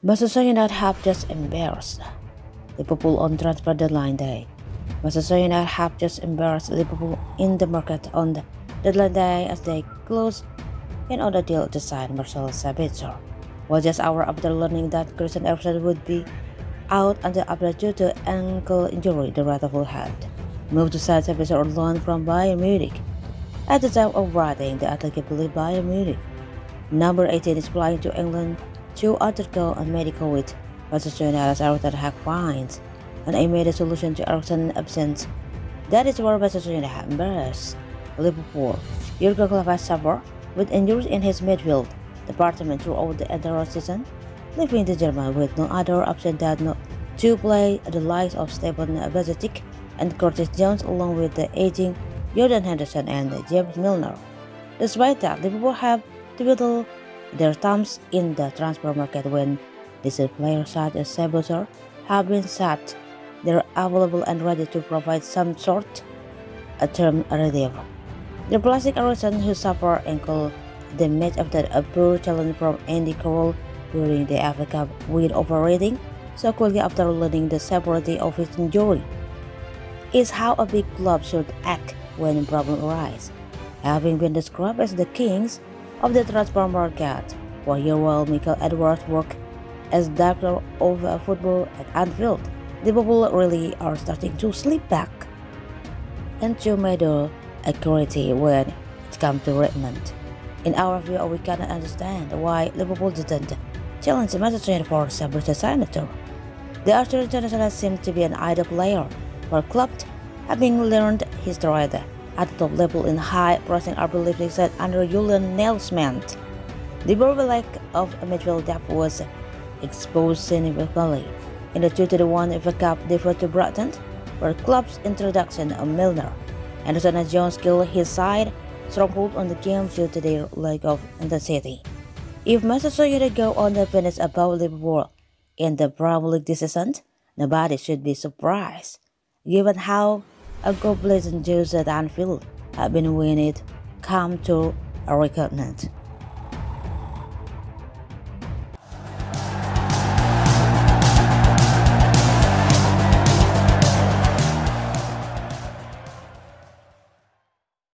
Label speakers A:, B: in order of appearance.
A: Manchester United have just embarrassed Liverpool on transfer deadline day. Manchester United have just embarrassed Liverpool in the market on the deadline day as they close in on the deal to sign Marcel Sabitzer. Well, just hours after learning that Christian Eriksen would be out until after due to ankle injury, the Red Bull had moved to sign Sabitzer on loan from Bayern Munich. At the time of writing, the attacker believed Bayern Munich. Number 18 is flying to England to undergo a medical with Manchester United's Erik Ten Hag finds an immediate solution to Eriksen's absence. That is where Manchester United embarrassed Liverpool. Jurgen Klopp has suffered with injuries in his midfield department throughout the entire season, leaving the German with no other option than to play the likes of Stefan Bajetic and Curtis Jones along with the aging Jordan Henderson and James Milner. Despite that, Liverpool have twiddled their thumbs in the transfer market when decent players such as Sabitzer have been set. They're available and ready to provide some sort of term relief. The classic Eriksen, who suffered ankle the match after a poor challenge from Andy Carroll during the FA Cup win operating so quickly after learning the severity of his injury, is how a big club should act when problems arise. Having been described as the kings of the transfer market, while your Royal Michael Edwards worked as director of football at Anfield, Liverpool really are starting to slip back into mediocrity when it comes to Redmond. In our view, we cannot understand why Liverpool didn't challenge Manchester United for Sabitzer signature. The Argentine international seems to be an idle player for clubs, having learned his trade at the top level in high-pressing RB Leipzig side under Julian Nagelsmann. The very lack of midfield depth was exposed significantly in the 2-1 FA Cup defeat to Brighton, where club's introduction of Milner, Henderson and Jones killed his side stronghold on the game due to their lack of intensity. If Manchester United go on to finish above Liverpool in the Premier League this season, nobody should be surprised, given how a goal-blazing Jews at Anfield have been when it come to a recruitment.